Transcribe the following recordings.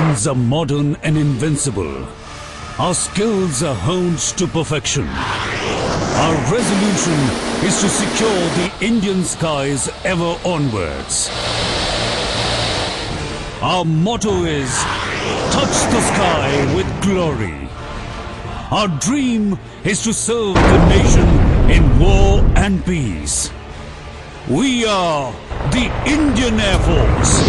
weapons are modern and invincible. Our skills are honed to perfection. Our resolution is to secure the Indian skies ever onwards. Our motto is, touch the sky with glory. Our dream is to serve the nation in war and peace. We are the Indian Air Force.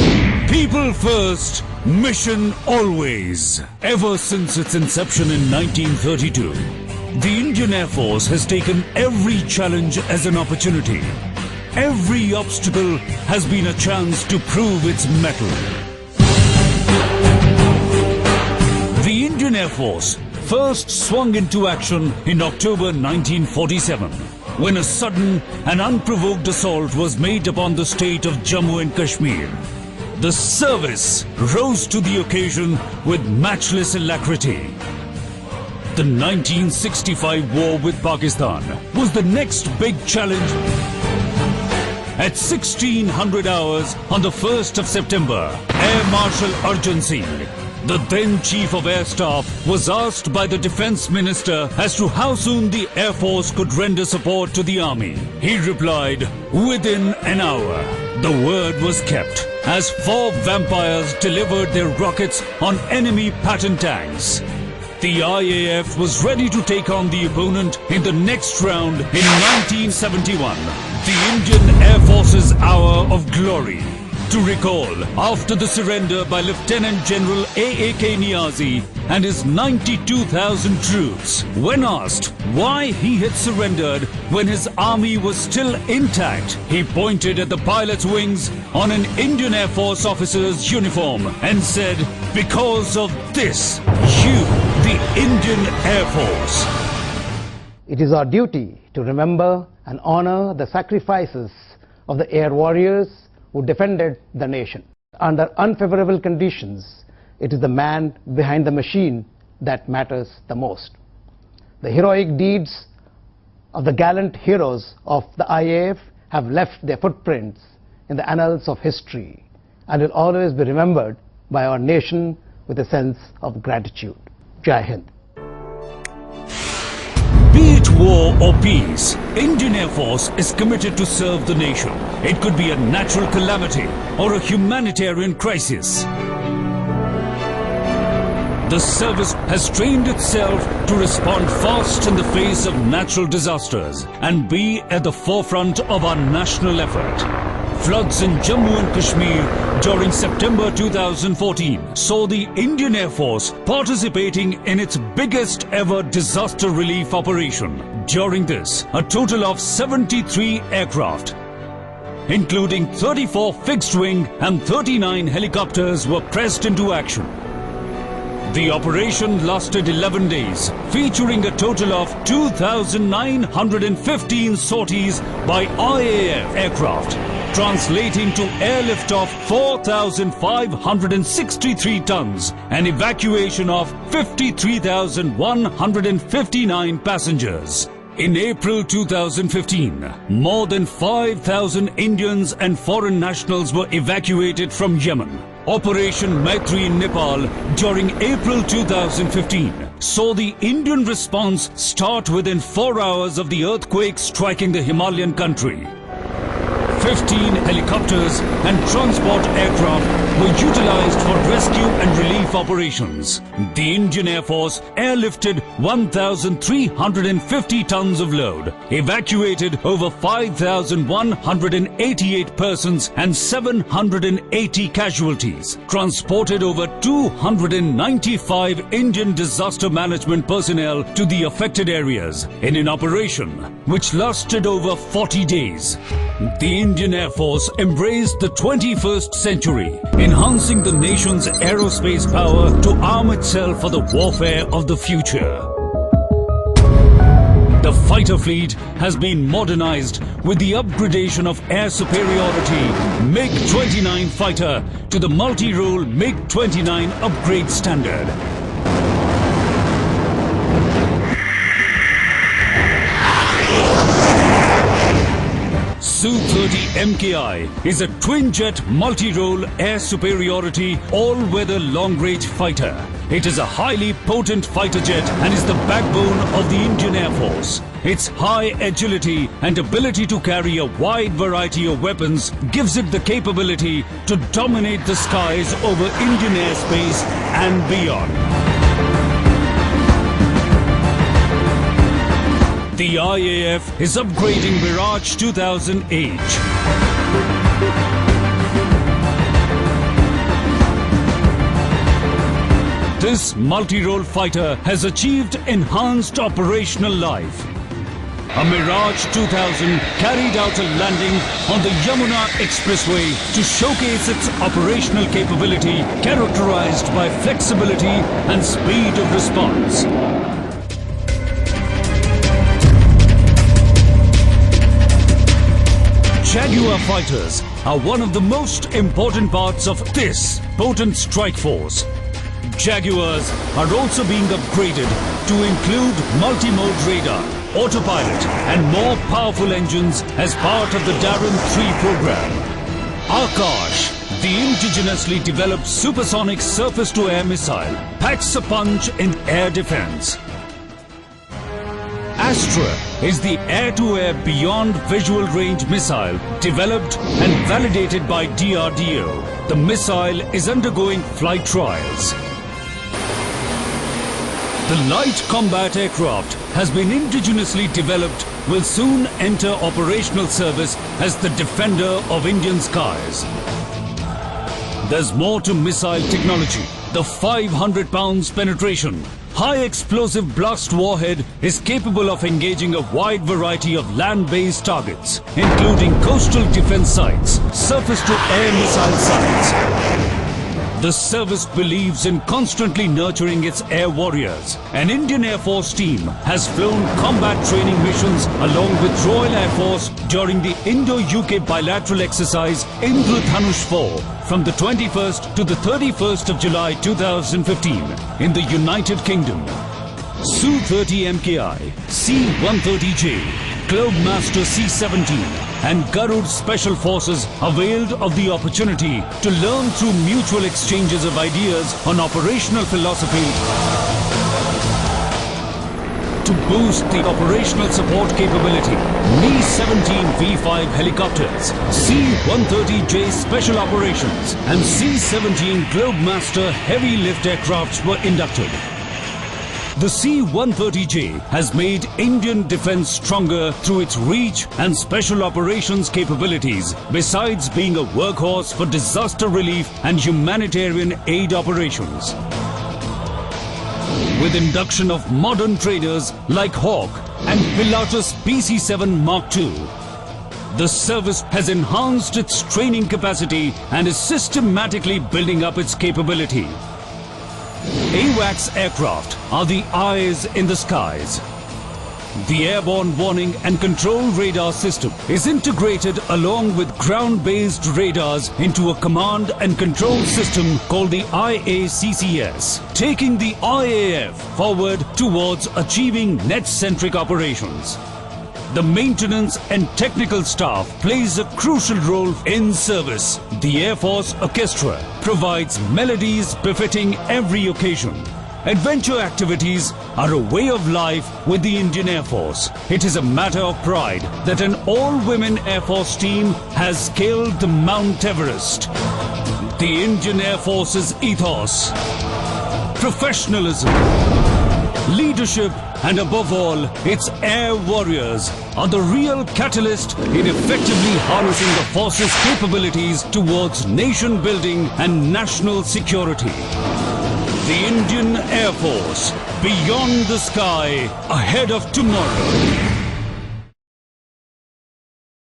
People first, mission always. Ever since its inception in 1932, the Indian Air Force has taken every challenge as an opportunity. Every obstacle has been a chance to prove its mettle. The Indian Air Force first swung into action in October 1947, when a sudden and unprovoked assault was made upon the state of Jammu and Kashmir. The service rose to the occasion with matchless alacrity. The 1965 war with Pakistan was the next big challenge. At 1600 hours on the 1st of September, Air Marshal Arjun Singh, the then Chief of Air Staff, was asked by the Defence Minister as to how soon the Air Force could render support to the Army. He replied, within an hour. The word was kept, as 4 vampires delivered their rockets on enemy pattern tanks. The IAF was ready to take on the opponent in the next round in 1971, the Indian Air Force's hour of glory. To recall, after the surrender by Lieutenant General A.A.K. Niazi and his 92,000 troops, when asked why he had surrendered when his army was still intact, he pointed at the pilot's wings on an Indian Air Force officer's uniform and said, "Because of this, you, the Indian Air Force." It is our duty to remember and honor the sacrifices of the air warriors who defended the nation. Under unfavorable conditions, it is the man behind the machine that matters the most. The heroic deeds of the gallant heroes of the IAF have left their footprints in the annals of history and will always be remembered by our nation with a sense of gratitude. Jai Hind. Be it war or peace, Indian Air Force is committed to serve the nation. It could be a natural calamity or a humanitarian crisis. The service has trained itself to respond fast in the face of natural disasters and be at the forefront of our national effort. Floods in Jammu and Kashmir during September 2014 saw the Indian Air Force participating in its biggest ever disaster relief operation. During this, a total of 73 aircraft, including 34 fixed-wing and 39 helicopters, were pressed into action. The operation lasted 11 days, featuring a total of 2,915 sorties by IAF aircraft, translating to airlift of 4,563 tons and evacuation of 53,159 passengers. In April 2015, more than 5,000 Indians and foreign nationals were evacuated from Yemen. Operation Maitri in Nepal during April 2015 saw the Indian response start within 4 hours of the earthquake striking the Himalayan country. 15 helicopters and transport aircraft were utilized for rescue and relief operations. The Indian Air Force airlifted 1,350 tons of load, evacuated over 5,188 persons and 780 casualties, transported over 295 Indian disaster management personnel to the affected areas in an operation which lasted over 40 days. The Indian Air Force embraced the 21st century, enhancing the nation's aerospace power to arm itself for the warfare of the future. The fighter fleet has been modernized with the upgradation of air superiority MiG-29 fighter to the multi-role MiG-29 upgrade standard. Su-30 MKI is a twin-jet multi-role air superiority all-weather long-range fighter. It is a highly potent fighter jet and is the backbone of the Indian Air Force. Its high agility and ability to carry a wide variety of weapons gives it the capability to dominate the skies over Indian airspace and beyond. The IAF is upgrading Mirage 2000H. This multi-role fighter has achieved enhanced operational life. A Mirage 2000 carried out a landing on the Yamuna Expressway to showcase its operational capability characterized by flexibility and speed of response. Jaguar fighters are one of the most important parts of this potent strike force. Jaguars are also being upgraded to include multi-mode radar, autopilot and more powerful engines as part of the Darren 3 program. Akash, the indigenously developed supersonic surface-to-air missile, packs a punch in air defense. Astra is the air-to-air beyond visual range missile developed and validated by DRDO. The missile is undergoing flight trials. The light combat aircraft has been indigenously developed, will soon enter operational service as the defender of Indian skies. There's more to missile technology. The 500 pounds penetration, high explosive blast warhead is capable of engaging a wide variety of land-based targets, including coastal defense sites, surface-to-air missile sites. The service believes in constantly nurturing its air warriors. An Indian Air Force team has flown combat training missions along with Royal Air Force during the Indo-UK bilateral exercise Indradhanush 4 from the 21st to the 31st of July 2015 in the United Kingdom. Su-30 MKI, C-130J, Globemaster C-17 and Garud Special Forces availed of the opportunity to learn through mutual exchanges of ideas on operational philosophy to boost the operational support capability. Mi-17 V5 helicopters, C-130J Special Operations and C-17 Globemaster heavy lift aircrafts were inducted. The C-130J has made Indian defense stronger through its reach and special operations capabilities, besides being a workhorse for disaster relief and humanitarian aid operations. With induction of modern traders like Hawk and Pilatus PC-7 Mark II, the service has enhanced its training capacity and is systematically building up its capability. AWACS aircraft are the eyes in the skies. The airborne warning and control radar system is integrated along with ground-based radars into a command and control system called the IACCS, taking the IAF forward towards achieving net-centric operations. The maintenance and technical staff plays a crucial role in service. The Air Force Orchestra provides melodies befitting every occasion. Adventure activities are a way of life with the Indian Air Force. It is a matter of pride that an all-women Air Force team has scaled the Mount Everest. The Indian Air Force's ethos, professionalism, leadership and above all, its air warriors are the real catalyst in effectively harnessing the force's capabilities towards nation building and national security. The Indian Air Force, beyond the sky, ahead of tomorrow.